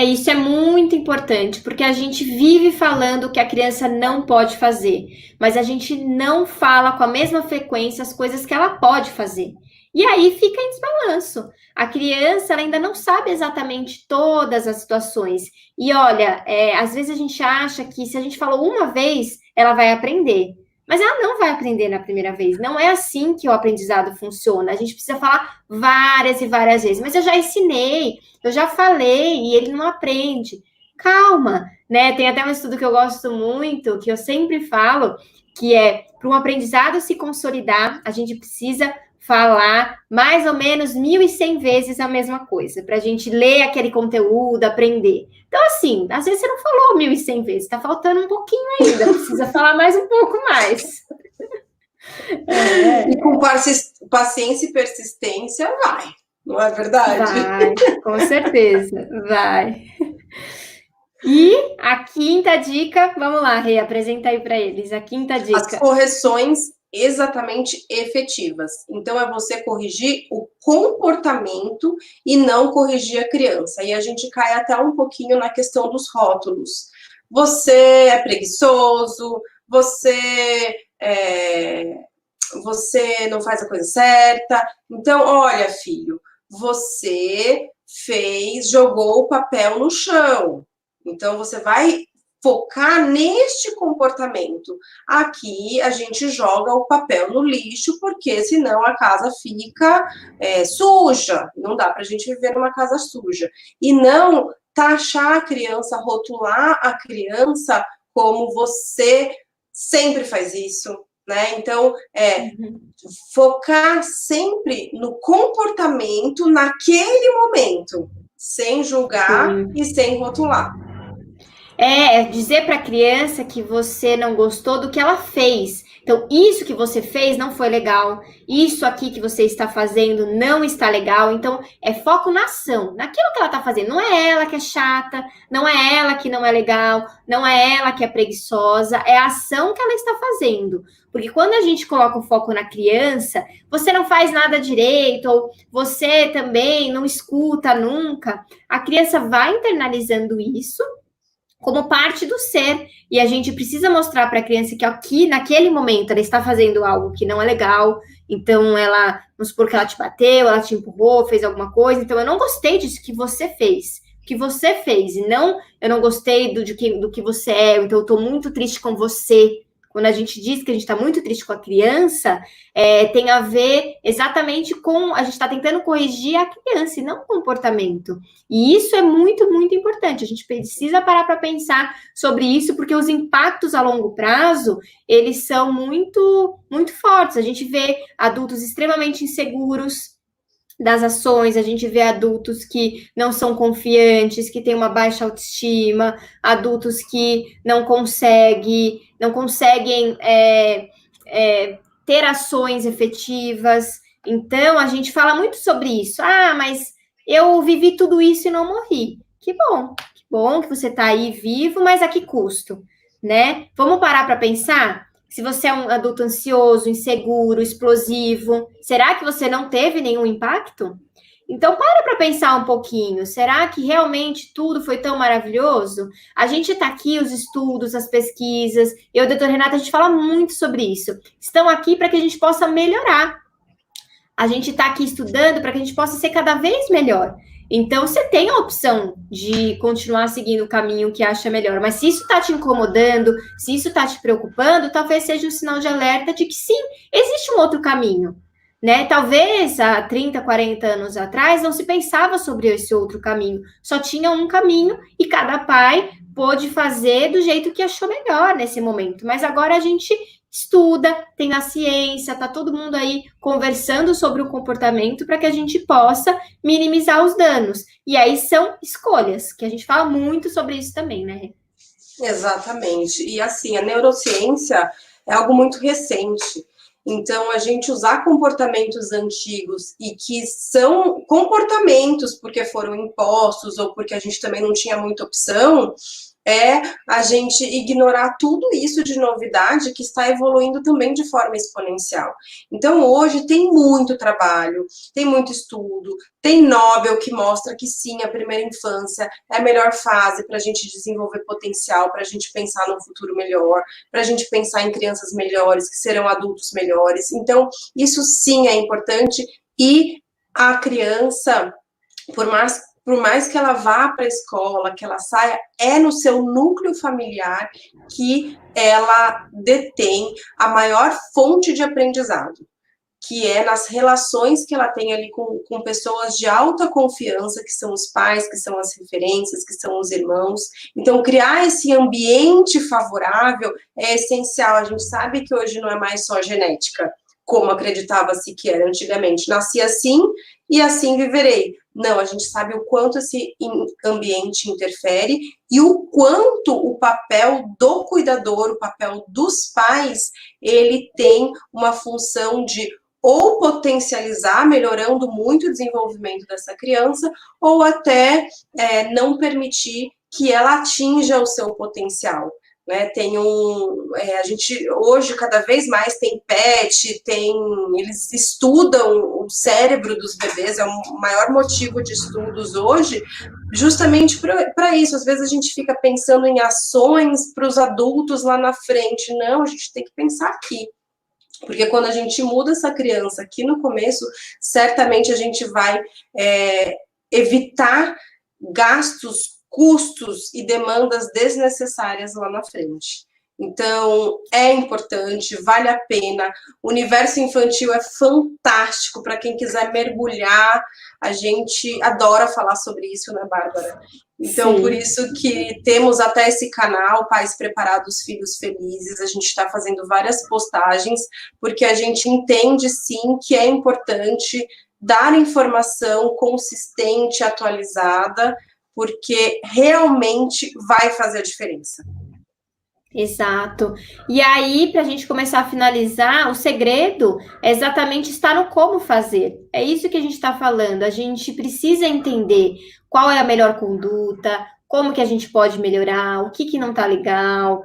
Speaker 1: Isso é muito importante, porque a gente vive falando que a criança não pode fazer, mas a gente não fala com a mesma frequência as coisas que ela pode fazer. E aí fica em desbalanço. A criança ela ainda não sabe exatamente todas as situações. E olha, às vezes a gente acha que se a gente falou uma vez, ela vai aprender. Mas ela não vai aprender na primeira vez. Não é assim que o aprendizado funciona. A gente precisa falar várias e várias vezes. Mas eu já ensinei, eu já falei e ele não aprende. Calma, né? Tem até um estudo que eu gosto muito, que eu sempre falo, que é para um aprendizado se consolidar, a gente precisa falar mais ou menos 1.100 vezes a mesma coisa, para a gente ler aquele conteúdo, aprender. Então, assim, às vezes você não falou 1.100 vezes, está faltando um pouquinho ainda, precisa falar mais um pouco mais.
Speaker 2: E com paciência e persistência, vai, não é verdade?
Speaker 1: Vai, com certeza, vai. E a quinta dica, vamos lá, Rê, apresenta aí para eles, a quinta dica.
Speaker 2: As correções exatamente efetivas. Então, é você corrigir o comportamento e não corrigir a criança. E a gente cai até um pouquinho na questão dos rótulos. Você é preguiçoso, você não faz a coisa certa. Então, olha, filho, você jogou o papel no chão. Então, você vai focar neste comportamento. Aqui a gente joga o papel no lixo, porque senão a casa fica suja. Não dá para a gente viver numa casa suja. E não taxar a criança, rotular a criança como você sempre faz isso, né? Então, focar sempre no comportamento naquele momento, sem julgar
Speaker 1: Sim.
Speaker 2: e sem rotular.
Speaker 1: É dizer para a criança que você não gostou do que ela fez. Então, isso que você fez não foi legal. Isso aqui que você está fazendo não está legal. Então, é foco na ação, naquilo que ela está fazendo. Não é ela que é chata, não é ela que não é legal, não é ela que é preguiçosa, é a ação que ela está fazendo. Porque quando a gente coloca o foco na criança, você não faz nada direito, ou você também não escuta nunca, a criança vai internalizando isso como parte do ser. E a gente precisa mostrar para a criança que aqui, naquele momento, ela está fazendo algo que não é legal. Então, ela, vamos supor que ela te bateu, ela te empurrou, fez alguma coisa. Então, eu não gostei disso que você fez. Que você fez, e não, eu não gostei do que você é, então eu estou muito triste com você. Quando a gente diz que a gente está muito triste com a criança, tem a ver exatamente com a gente está tentando corrigir a criança e não o comportamento. E isso é muito, muito importante. A gente precisa parar para pensar sobre isso, porque os impactos a longo prazo, eles são muito, muito fortes. A gente vê adultos extremamente inseguros das ações, a gente vê adultos que não são confiantes, que têm uma baixa autoestima, adultos que não conseguem ter ações efetivas. Então, a gente fala muito sobre isso. Ah, mas eu vivi tudo isso e não morri. Que bom que você está aí vivo, mas a que custo, né? Vamos parar para pensar? Se você é um adulto ansioso, inseguro, explosivo, será que você não teve nenhum impacto? Então, para pensar um pouquinho. Será que realmente tudo foi tão maravilhoso? A gente está aqui, os estudos, as pesquisas. Eu e a doutora Renata, a gente fala muito sobre isso. Estão aqui para que a gente possa melhorar. A gente está aqui estudando para que a gente possa ser cada vez melhor. Então, você tem a opção de continuar seguindo o caminho que acha melhor. Mas se isso está te incomodando, se isso está te preocupando, talvez seja um sinal de alerta de que sim, existe um outro caminho. Né? Talvez há 30, 40 anos atrás não se pensava sobre esse outro caminho. Só tinha um caminho e cada pai pôde fazer do jeito que achou melhor nesse momento. Mas agora a gente estuda, tem a ciência, tá todo mundo aí conversando sobre o comportamento para que a gente possa minimizar os danos. E aí são escolhas, que a gente fala muito sobre isso também, né?
Speaker 2: Exatamente. E assim, a neurociência é algo muito recente. Então, a gente usar comportamentos antigos e que são comportamentos porque foram impostos ou porque a gente também não tinha muita opção, é a gente ignorar tudo isso de novidade que está evoluindo também de forma exponencial. Então, hoje tem muito trabalho, tem muito estudo, tem Nobel que mostra que sim, a primeira infância é a melhor fase para a gente desenvolver potencial, para a gente pensar num futuro melhor, para a gente pensar em crianças melhores, que serão adultos melhores. Então, isso sim é importante e a criança, por mais que ela vá para a escola, que ela saia, é no seu núcleo familiar que ela detém a maior fonte de aprendizado, que é nas relações que ela tem ali com pessoas de alta confiança, que são os pais, que são as referências, que são os irmãos. Então, criar esse ambiente favorável é essencial. A gente sabe que hoje não é mais só genética, como acreditava-se que era antigamente. Nasci assim e assim viverei. Não, a gente sabe o quanto esse ambiente interfere e o quanto o papel do cuidador, o papel dos pais, ele tem uma função de ou potencializar, melhorando muito o desenvolvimento dessa criança, ou até não permitir que ela atinja o seu potencial. Né, a gente hoje cada vez mais tem PET, eles estudam o cérebro dos bebês, é o maior motivo de estudos hoje, justamente para isso. Às vezes a gente fica pensando em ações para os adultos lá na frente, não, a gente tem que pensar aqui. Porque quando a gente muda essa criança aqui no começo, certamente a gente vai evitar gastos, custos e demandas desnecessárias lá na frente. Então, é importante, vale a pena. O universo infantil é fantástico para quem quiser mergulhar. A gente adora falar sobre isso, né, Bárbara? Então, por
Speaker 1: Sim.
Speaker 2: isso que temos até esse canal, Pais Preparados, Filhos Felizes. A gente está fazendo várias postagens, porque a gente entende, sim, que é importante dar informação consistente, atualizada, porque realmente vai fazer a diferença.
Speaker 1: Exato. E aí, para a gente começar a finalizar, o segredo é exatamente estar no como fazer. É isso que a gente está falando. A gente precisa entender qual é a melhor conduta, como que a gente pode melhorar, o que que não está legal.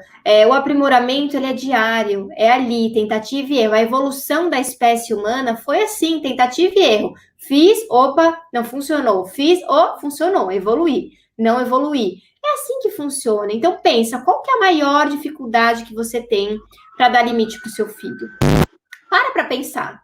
Speaker 1: O aprimoramento ele é diário, é ali, tentativa e erro. A evolução da espécie humana foi assim, tentativa e erro. Fiz, opa, não funcionou. Fiz, oh, funcionou, evoluí. Não evoluí. É assim que funciona. Então pensa, qual que é a maior dificuldade que você tem para dar limite para o seu filho? Para pensar.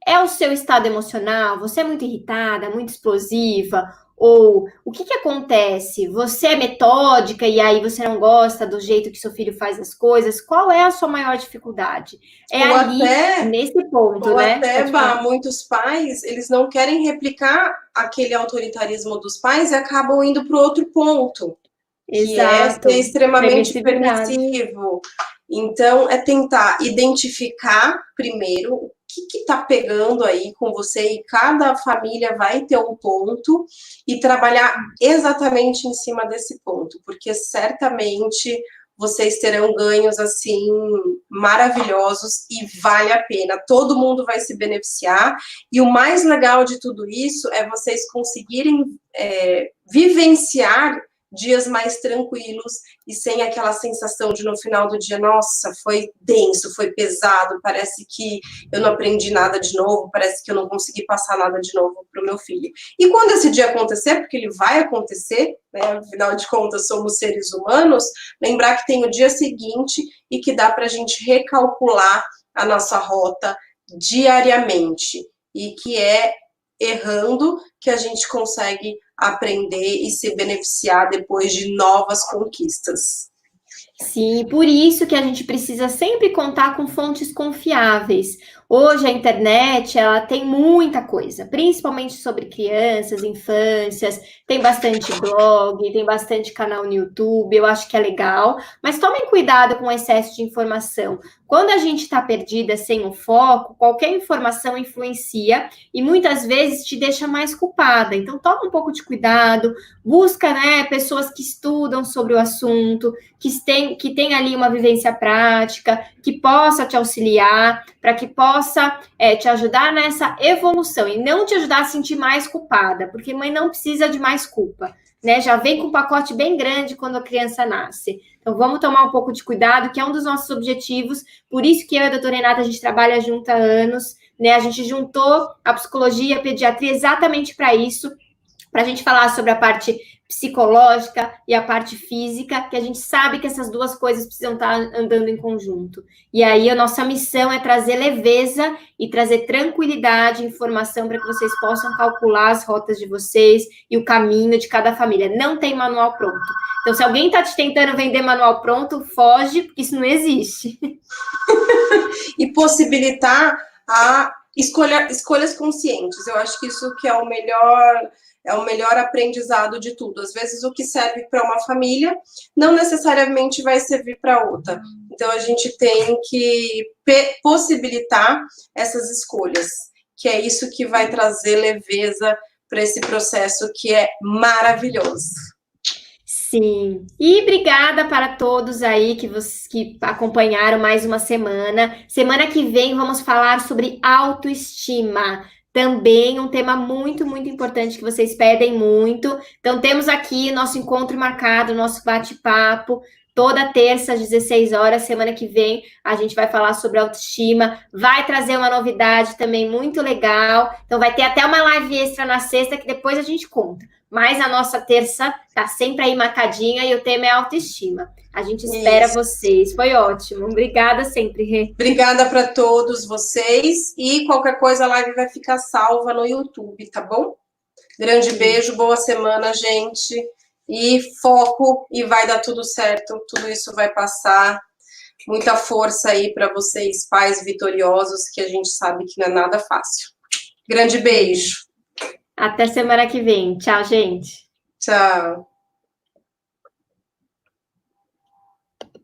Speaker 1: É o seu estado emocional? Você é muito irritada, muito explosiva? Ou o que acontece? Você é metódica e aí você não gosta do jeito que seu filho faz as coisas? Qual é a sua maior dificuldade? É
Speaker 2: Ou
Speaker 1: ali,
Speaker 2: até,
Speaker 1: nesse ponto,
Speaker 2: ou
Speaker 1: né?
Speaker 2: até,
Speaker 1: Pode falar.
Speaker 2: bah, muitos pais, eles não querem replicar aquele autoritarismo dos pais e acabam indo para o outro ponto, que é ser
Speaker 1: Exato.
Speaker 2: extremamente
Speaker 1: Permissividade.
Speaker 2: permissivo. Então, é tentar identificar primeiro o que está pegando aí com você, e cada família vai ter um ponto, e trabalhar exatamente em cima desse ponto, porque certamente vocês terão ganhos assim maravilhosos e vale a pena. Todo mundo vai se beneficiar. E o mais legal de tudo isso é vocês conseguirem vivenciar dias mais tranquilos e sem aquela sensação de no final do dia, nossa, foi denso, foi pesado, parece que eu não aprendi nada de novo, parece que eu não consegui passar nada de novo para o meu filho. E quando esse dia acontecer, porque ele vai acontecer, né, afinal de contas somos seres humanos, lembrar que tem o dia seguinte e que dá para a gente recalcular a nossa rota diariamente, e que é errando que a gente consegue aprender e se beneficiar depois de novas conquistas.
Speaker 1: Sim, por isso que a gente precisa sempre contar com fontes confiáveis. Hoje a internet, ela tem muita coisa, principalmente sobre crianças, infâncias, tem bastante blog, tem bastante canal no YouTube, eu acho que é legal, mas tomem cuidado com o excesso de informação. Quando a gente está perdida, sem o foco, qualquer informação influencia e muitas vezes te deixa mais culpada. Então toma um pouco de cuidado, busca, né, pessoas que estudam sobre o assunto, que tem ali uma vivência prática, que possa te auxiliar, para que possa te ajudar nessa evolução e não te ajudar a sentir mais culpada, porque mãe não precisa de mais culpa, né? Já vem com um pacote bem grande quando a criança nasce. Então vamos tomar um pouco de cuidado, que é um dos nossos objetivos, por isso que eu e a doutora Renata, a gente trabalha junto há anos, né? A gente juntou a psicologia e a pediatria exatamente para isso, para a gente falar sobre a parte psicológica e a parte física, que a gente sabe que essas duas coisas precisam estar andando em conjunto. E aí a nossa missão é trazer leveza e trazer tranquilidade, informação para que vocês possam calcular as rotas de vocês e o caminho de cada família. Não tem manual pronto. Então, se alguém está te tentando vender manual pronto, foge, porque isso não existe.
Speaker 2: E possibilitar a escolhas conscientes. Eu acho que isso que é o melhor aprendizado de tudo. Às vezes o que serve para uma família não necessariamente vai servir para outra. Então a gente tem que possibilitar essas escolhas, que é isso que vai trazer leveza para esse processo que é maravilhoso.
Speaker 1: Sim. E obrigada para todos aí que acompanharam mais uma semana. Semana que vem vamos falar sobre autoestima. Também um tema muito, muito importante que vocês pedem muito. Então, temos aqui o nosso encontro marcado, nosso bate-papo, toda terça às 16 horas. Semana que vem a gente vai falar sobre autoestima. Vai trazer uma novidade também muito legal. Então, vai ter até uma live extra na sexta que depois a gente conta. Mas a nossa terça tá sempre aí marcadinha e o tema é autoestima. A gente espera vocês. Foi ótimo. Obrigada sempre, Rê.
Speaker 2: Obrigada para todos vocês. E qualquer coisa, a live vai ficar salva no YouTube, tá bom? Grande beijo, boa semana, gente. E foco, e vai dar tudo certo. Tudo isso vai passar. Muita força aí para vocês, pais vitoriosos, que a gente sabe que não é nada fácil. Grande beijo.
Speaker 1: Até semana que vem. Tchau, gente.
Speaker 2: Tchau.